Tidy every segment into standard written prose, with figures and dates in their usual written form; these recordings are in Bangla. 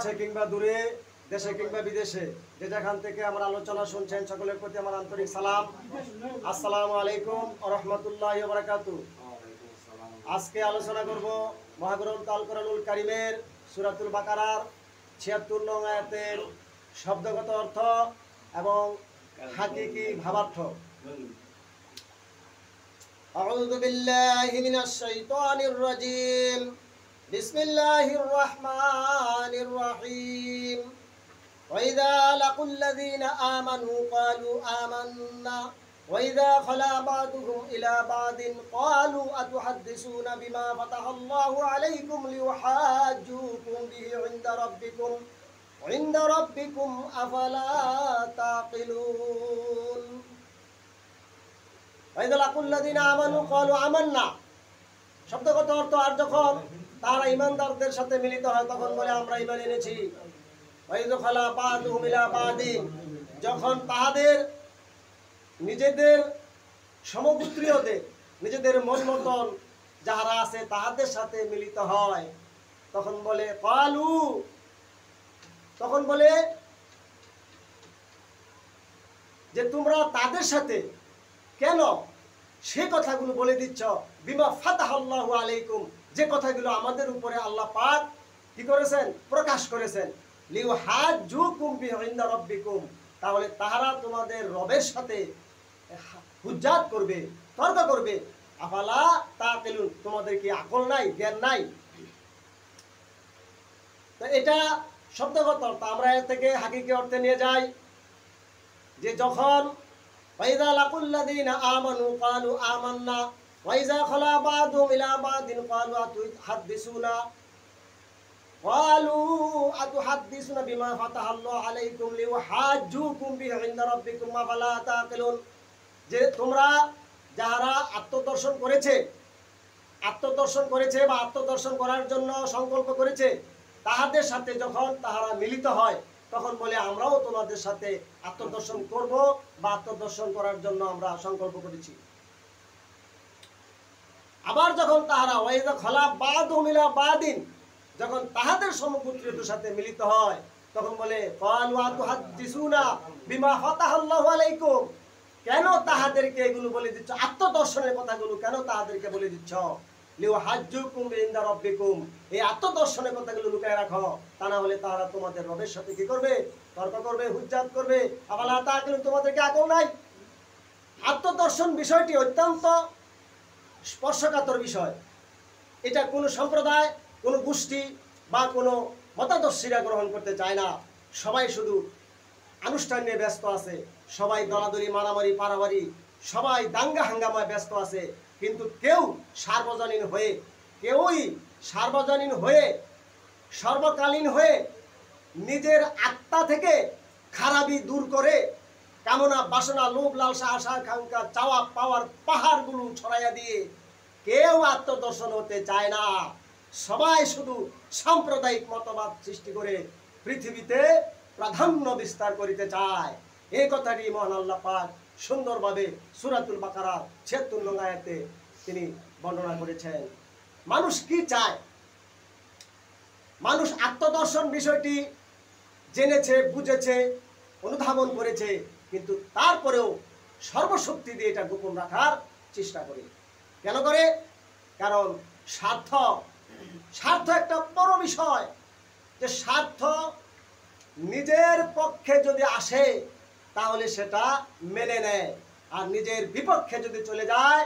কাছে কিংবা দূরে, দেশে কিংবা বিদেশে, যে যেখান থেকে আমার আলোচনা শুনছেন সকলের প্রতি আমার আন্তরিক সালাম। আসসালামু আলাইকুম ওয়া রাহমাতুল্লাহি ওয়া বারাকাতুহু। আজকে আলোচনা করব মহাগ্রন্থ আল কোরআনুল কারীমের সূরাতুল বাকারার ৭৬ নং আয়াতের শব্দগত অর্থ এবং হাকিকি ভাবার্থ। আউযু বিল্লাহি মিনাশ শাইতানির রাজীম। বিসমিল্লাহির রাহমানির রহিম। وإذا لقوا الذين آمنوا قالوا آمنا وإذا خلا بعضهم إلى بعض قالوا أتحدثون بما فتح الله عليكم ليحاجوكم به عند ربكم أفلا تعقلون وإذا لقوا الذين آمنوا قالوا آمنا শব্দগত অর্থ, আর যখন তারা ঈমানদারদের সাথে মিলিত হয় তখন বলে আমরা ঈমান এনেছি। যখন তাহাদের নিজেদের সমগোত্রীয়দের, নিজেদের মন মতন যাহারা আছে তাহাদের সাথে মিলিত হয় তখন বলে কালু, তখন বলে যে তোমরা তাদের সাথে কেন সে কথাগুলো বলে দিচ্ছ, বিমা ফাতাহাল্লাহু আলাইকুম, যে কথাগুলো আমাদের উপরে আল্লাহ পাক কি করেছেন, প্রকাশ করেছেন। লিউহাজ্জুকুম বিহি ইনদা রাব্বিকুম, তাহলে তাহারা তোমাদের রবের সাথে হুজ্জাত করবে, তর্ক করবে। আফালা তাকিলুন, তোমাদের কি আকল নাই, জ্ঞান নাই? তো এটা শব্দগত অর্থ। আমরা এর থেকে হাকিকি অর্থে নিয়ে যাই যে যখন ওয়াইযা লাকুল্লাযীনা আমানু ক্বালু আমান্না ওয়াইযা খালা বা'দুহুম ইলা বা'দিন ক্বালু আতুহাদ্দিসুনা ক্বালু আতুহাদ্দিসুনা বিমা ফাতাহাল্লাহু আলাইকুম লিউহাজ্জুকুম বিহি ইনদা রাব্বিকুম আফালা তাকিলুন, যে তোমরা যারা আত্মদর্শন করেছে বা আত্মদর্শন করার জন্য সংকল্প করেছে তাহাদের সাথে যখন তাহারা মিলিত হয় তখন বলে আমরাও তোমাদের সাথে আত্মদর্শন করব বা আত্মদর্শন করার জন্য আমরা সংকল্প করেছি। আবার যখন তাহারা ওয়াইযা খালা বা'দুহুম ইলা বা'দিন, যখন তাহাদের সমগোত্রীয়দের সাথে মিলিত হয় তখন বলে ক্বালু আতুহাদ্দিসুনা বিমা ফাতাহাল্লাহু আলাইকুম, কেন তাহাদেরকে এগুলো বলে দিচ্ছ, আত্মদর্শনের কথাগুলো কেন তাহাদেরকে বলে দিচ্ছ? লিউহাজ্জুকুম ইনদা রাব্বিকুম, এই আত্মদর্শনের কথাগুলো লুকায় রাখো, তা না হলে তারা তোমাদের রবের সাথে কি করবে, তর্ক করবে, হুজ্জাত করবে। আফালা তাকিলুন, তোমাদের কি আকল নাই? আত্মদর্শন বিষয়টি অত্যন্ত স্পর্শকাতর বিষয়। এটা কোনো সম্প্রদায়, কোনো গোষ্ঠী বা কোনো মতাদর্শীরা গ্রহণ করতে চায় না। সবাই শুধু আনুষ্ঠান নিয়ে ব্যস্ত আছে, সবাই দলাদলি, মারামারি, পারামারি, সবাই দাঙ্গা হাঙ্গামায় ব্যস্ত আছে, কিন্তু কেউই সার্বজনীন হয়ে সর্বকালীন হয়ে নিজের আত্মা থেকে খারাপি দূর করে কামনা, বাসনা, লোভ, লালসা, আশা, আকাঙ্ক্ষা, চাওয়া পাওয়ার পাহাড়গুলো ছড়াইয়া দিয়ে কেউ আত্মদর্শন হতে চায় না। সবাই শুধু সাম্প্রদায়িক মতবাদ সৃষ্টি করে পৃথিবীতে প্রাধান্য বিস্তার করিতে চায়। এই কথাটি মহান আল্লাহ পাক সুন্দরভাবে সূরাতুল বাকারার ৭৬ নং আয়াতে তিনি বর্ণনা করেছেন। মানুষ কি চায়? মানুষ আত্মদর্শন বিষয়টি জেনেছে, বুঝেছে, অনুধাবন করেছে, কিন্তু তারপরেও সর্বশক্তি দিয়ে এটা গোপন রাখার চেষ্টা করে। কেন করে? কারণ স্বার্থ একটা বড় বিষয়, যে স্বার্থ নিজের পক্ষে যদি আসে তাহলে সেটা মেনে নেয়, আর নিজের বিপক্ষে যদি চলে যায়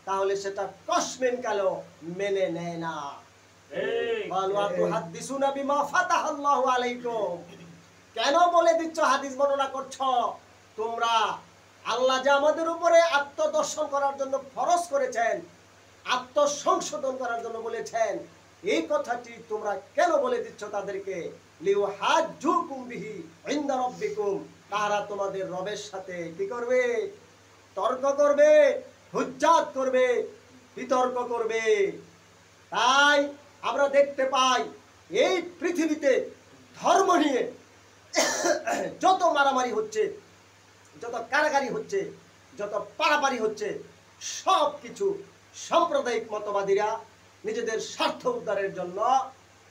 তাহলে সেটা কসমিন কালেও মেনে নেয় না। কেন বলে দিচ্ছ, হাদিস বর্ণনা করছো তোমরা, আল্লাহ যে আমাদের উপরে আত্মদর্শন করার জন্য ফরজ করেছেন, আত্মসংশোধন করার জন্য বলেছেন, এই কথাটি তোমরা কেন বলে দিচ্ছ তাদেরকে? লিউহাজ্জুকুম বিহি ইনদা রাব্বিকুম, তারা তোমাদের রবের সাথে কি করবে, তর্ক করবে, হুজ্জাত করবে, বিতর্ক করবে। তাই আমরা দেখতে পাই এই পৃথিবীতে ধর্ম নিয়ে যত মারামারি হচ্ছে, যত কারাগারি হচ্ছে, যত পারাপারি হচ্ছে, সব কিছু সাম্প্রদায়িক মতবাদীরা নিজেদের স্বার্থ উদ্ধারের জন্য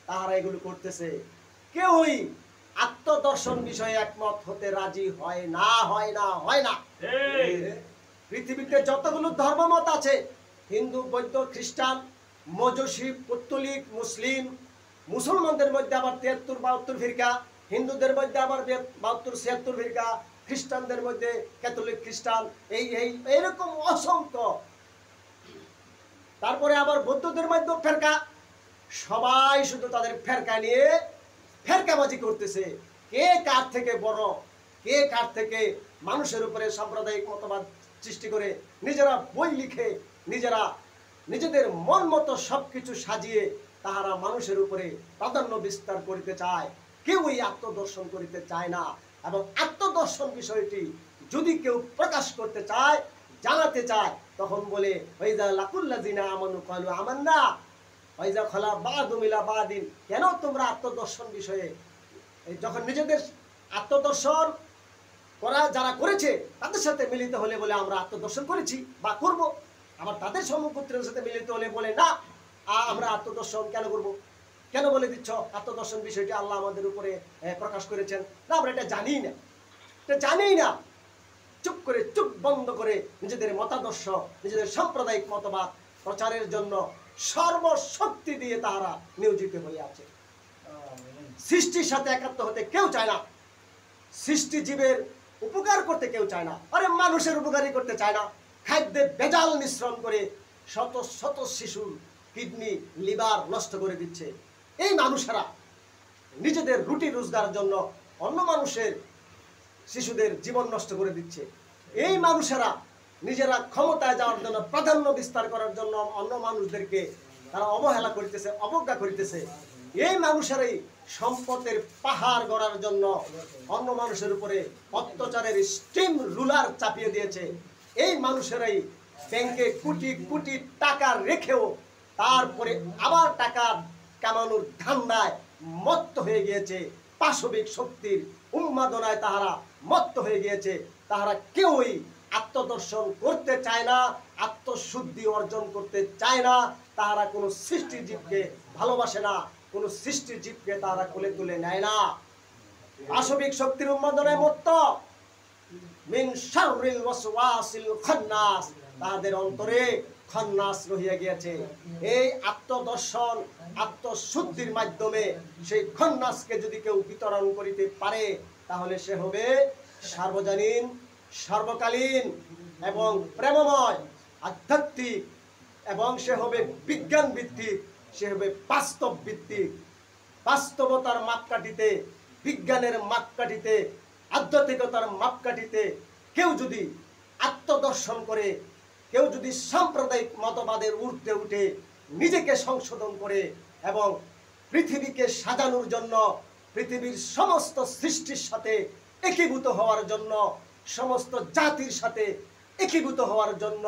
তাহারা এগুলো করতেছে। কেউই আত্মদর্শন বিষয়ে একমত হতে রাজি হয় না, হয় না, হয় না। পৃথিবীতে যতগুলো ধর্মমত আছে, হিন্দু, বৌদ্ধ, খ্রিস্টান, মজুসি, পৌত্তলিক, মুসলিম, মুসলমানদের মধ্যে আবার 73-72 ফিরকা, হিন্দুদের মধ্যে আবার 72-76 ফিরকা, খ্রিস্টানদের মধ্যে ক্যাথলিক খ্রিস্টান, এইরকম অসংখ্য। তারপরে আবার বৌদ্ধদের মধ্যে ফেরকা। সবাই শুধু তাদের ফেরকা নিয়ে ফেরকাবাজি করতেছে, কে কার থেকে বড়, কে কার থেকে মানুষের উপরে সাম্প্রদায়িক মতবাদ সৃষ্টি করে নিজেরা বই লিখে নিজেরা নিজেদের মন মতো সবকিছু সাজিয়ে তাহারা মানুষের উপরে প্রাধান্য বিস্তার করিতে চায়। কেউই আত্মদর্শন করিতে চায় না। এবং আত্মদর্শন বিষয়টি যদি কেউ প্রকাশ করতে চায়, জানাতে চায়, তখন বলে ওয়াইজা লাকুল্লাযিনা আমানু ক্বালু আমান্না ওয়াইজা খালা বাদু মিলা বাদিন। কেন তোমরা আত্মদর্শন বিষয়ে, যখন নিজেদের আত্মদর্শন করা যারা করেছে তাদের সাথে মিলিত হলে বলে আমরা আত্মদর্শন করেছি বা করব, আবার তাদের সম্মুখপুত্রের সাথে মিলিত হলে বলে না আমরা আত্মদর্শন কেন করব, কেন বলে দিচ্ছ আত্মদর্শন বিষয়টি আল্লাহ আমাদের উপরে প্রকাশ করেছেন। না, আমরা এটা জানি না, এটা জানি না। চুপ করে, চুপ বন্ধ করে নিজেদের মতাদর্শ, নিজেদের সাম্প্রদায়িক মতবাদ প্রচারের জন্য সর্বশক্তি দিয়ে তারা নিয়োজিত হয়ে আছে। সৃষ্টির সাথে একাত্ম হতে কেউ চায় না, সৃষ্টি জীবের উপকার করতে কেউ চায় না। আরে মানুষের উপকারই করতে চায় না, খাদ্যে ভেজাল মিশ্রণ করে শত শত শিশুর কিডনি, লিভার নষ্ট করে দিচ্ছে। এই মানুষেরা নিজেদের রুটি রোজগারের জন্য অন্য মানুষের শিশুদের জীবন নষ্ট করে দিচ্ছে। এই মানুষেরা নিজেরা ক্ষমতায় যাওয়ার জন্য, প্রাধান্য বিস্তার করার জন্য অন্য মানুষদেরকে তারা অবহেলা করিতেছে, অবজ্ঞা করিতেছে। এই মানুষেরাই সম্পদের পাহাড় গড়ার জন্য অন্য মানুষের উপরে অত্যাচারের স্টিম রুলার চাপিয়ে দিয়েছে। এই মানুষেরাই ব্যাংকে কোটি কোটি টাকা রেখেও তারপরে আবার টাকা কামানোর ধান্দায় মত্ত হয়ে গিয়েছে। পাশবিক শক্তির উন্মাদনায় তাহারা মত্ত হয়ে গিয়েছে। তাহারা কেউই আত্মদর্শন করতে চায় না, আত্মশুদ্ধি অর্জন করতে চায় না। তাহারা কোনো সৃষ্টিজীবকে ভালোবাসে না, কোনো সৃষ্টিজীবকে তাহারা কোলে তুলে নেয় না। পাশবিক শক্তির উন্মাদনায় মত্ত। মিন শাররিল ওয়াসওয়াসিল খান্নাস, তাদের অন্তরে খন্নাস রহিয়া গিয়েছে। এই আত্মদর্শন, আত্মশুদ্ধির মাধ্যমে সেই খন্নাসকে যদি কেউ বিতরণ করিতে পারে, তাহলে সে হবে সার্বজনীন, সর্বকালীন এবং প্রেমময়, আধ্যাত্মিক, এবং সে হবে বিজ্ঞান ভিত্তিক, সে হবে বাস্তব ভিত্তিক। বাস্তবতার মাপকাঠিতে, বিজ্ঞানের মাপকাঠিতে, আধ্যাত্মিকতার মাপকাঠিতে কেউ যদি আত্মদর্শন করে, কেউ যদি সাম্প্রদায়িক মতবাদের ঊর্ধ্বে উঠে নিজেকে সংশোধন করে এবং পৃথিবীকে সাজানোর জন্য, পৃথিবীর সমস্ত সৃষ্টির সাথে একীভূত হওয়ার জন্য, সমস্ত জাতির সাথে একীভূত হওয়ার জন্য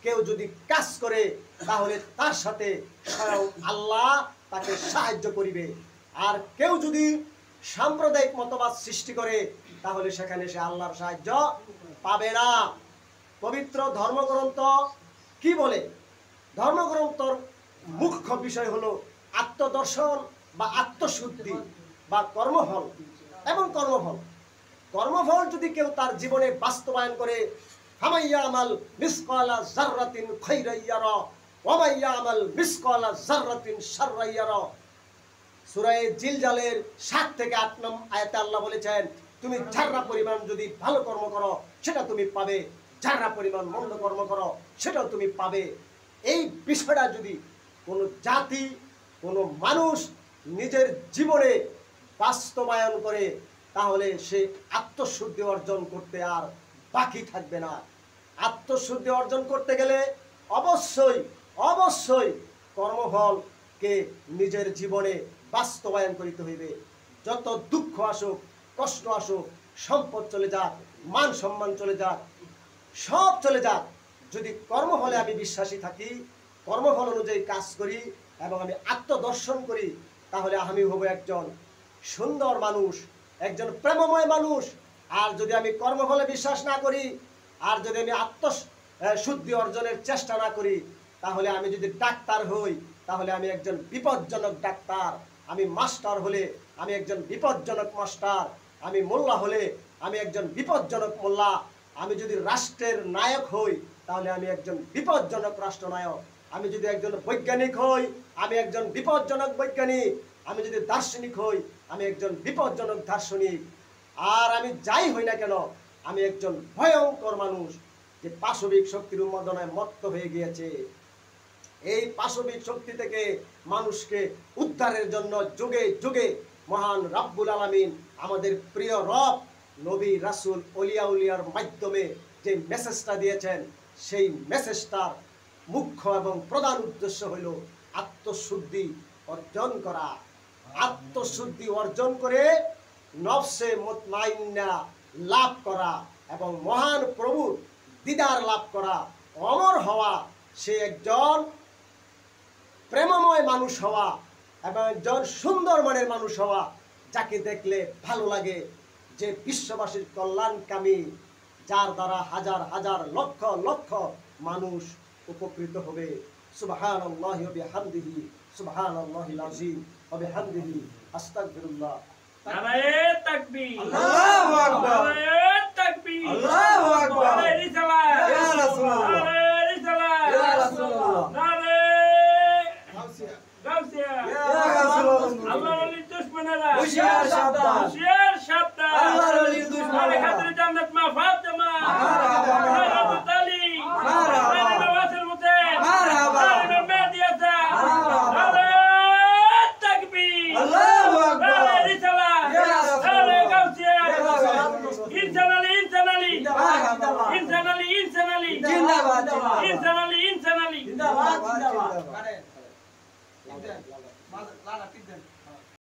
কেউ যদি কাজ করে, তাহলে তার সাথে স্বয়ং আল্লাহ তাকে সাহায্য করিবে। আর কেউ যদি সাম্প্রদায়িক মতবাদ সৃষ্টি করে, তাহলে সেখানে সে আল্লাহর সাহায্য পাবে না। পবিত্র ধর্মগ্রন্থ কি বলে? ধর্মগ্রন্থর মুখ্য বিষয় হলো আত্মদর্শন বা আত্মশুদ্ধি বা কর্মফল এবং কর্মফল। কর্মফল যদি কেউ তার জীবনে বাস্তবায়ন করে, ফামাইয়ামাল মিসকালা যাররাতিন খাইরান ইয়ারা ওয়া মাইয়ামাল মিসকালা যাররাতিন শাররান ইয়ারা। সূরা জিলজালের 7 থেকে 8 নং আয়াতে আল্লাহ বলেছেন, তুমি যাররা পরিমাণ যদি ভালো কর্ম করো সেটা তুমি পাবে, যাররা পরিমাণ মন্দ কর্ম করো সেটাও তুমি পাবে। এই বিষয়টা যদি কোনো জাতি, কোনো মানুষ নিজের জীবনে বাস্তবায়ন করে, তাহলে সে আত্মশুদ্ধি অর্জন করতে আর বাকি থাকবে না। আত্মশুদ্ধি অর্জন করতে গেলে অবশ্যই অবশ্যই কর্মফলকে নিজের জীবনে বাস্তবায়ন করিতে হইবে। যত দুঃখ আসুক, কষ্ট আসুক, সম্পদ চলে যাক, মান সম্মান চলে যাক, সব চলে যাক, যদি কর্মফলে আমি বিশ্বাসী থাকি, কর্মফল অনুযায়ী কাজ করি এবং আমি আত্মদর্শন করি, তাহলে আমি হব একজন সুন্দর মানুষ, একজন প্রেমময় মানুষ। আর যদি আমি কর্মফলে বিশ্বাস না করি, আর যদি আমি আত্মশুদ্ধি অর্জনের চেষ্টা না করি, তাহলে আমি যদি ডাক্তার হই, তাহলে আমি একজন বিপজ্জনক ডাক্তার। আমি মাস্টার হলে আমি একজন বিপজ্জনক মাস্টার, আমি মোল্লা হলে আমি একজন বিপজ্জনক মোল্লা, আমি যদি রাষ্ট্রের নায়ক হই তাহলে আমি একজন বিপজ্জনক রাষ্ট্রনায়ক, আমি যদি একজন বৈজ্ঞানিক হই আমি একজন বিপজ্জনক বৈজ্ঞানিক, আমি যদি দার্শনিক হই আমি একজন বিপজ্জনক দার্শনিক। আর আমি যাই হই না কেন আমি একজন ভয়ঙ্কর মানুষ যে পাশবিক শক্তির উন্মাদনায় মত্ত হয়ে গিয়েছে। এই পাশবিক শক্তি থেকে মানুষকে উদ্ধারের জন্য যুগে যুগে মহান রাব্বুল আলামিন আমাদের প্রিয় রব নবী রাসূল ওলিয়া উলিয়ার মাধ্যমে যে মেসেজটা দিয়েছেন, সেই মেসেজটার মুখ্য এবং প্রধান উদ্দেশ্য হইল আত্মশুদ্ধি অর্জন করা। আত্মশুদ্ধি অর্জন করে নফসে মুতমাইন্না লাভ করা এবং মহান প্রভুর দিদার লাভ করা, অমর হওয়া, সে একজন প্রেমময় মানুষ হওয়া এবং একজন সুন্দর মনের মানুষ হওয়া, যাকে দেখলে ভালো লাগে, যে বিশ্ববাসীর কল্যাণকামী, যার দ্বারা হাজার হাজার লক্ষ লক্ষ মানুষ উপকৃত হবে। সুবহানাল্লাহি ওয়া বিহামদিহি, সুবহানাল্লাহিল আযীম ওয়া বিহামদিহি, আস্তাগফিরুল্লাহ। নারায়ে তাকবীর, আল্লাহু আকবার, নারায়ে তাকবীর, আল্লাহু আকবার, নারায়ে রিসালাত, ইয়া রাসূলুল্লাহ, নারায়ে রিসালাত, ইয়া রাসূলুল্লাহ, নারায়ে গাউসিয়া, ইয়া রাসূলুল্লাহ। আল্লাহর ওলির দুশমনেরা হুঁশিয়ার সাবধান, হুঁশিয়ার সাবধান, আল্লাহর ওলির দুশমনেরা আরে খাতিরে জান্নাত মা ফাতেমা, মারহাবা, নারায়ে তালি, মারহাবা, নারায়ে নওয়াজুল মুতান, মারহাবা, নারায়ে মেহেদী হাসান, মারহাবা, নারায়ে তাকবীর, আল্লাহু আকবার, নারায়ে রিসালাত, ইয়া রাসূলুল্লাহ, নারায়ে গাউসিয়া, ইয়া রাসূলুল্লাহ। ইনসানালি ইনসানালি, মারহাবা, ইনসানালি ইনসানালি, জিন্দাবাদ, জিন্দাবাদ, ইনসানালি ইনসানালি। জিন্দাবাদ, জিন্দাবাদ।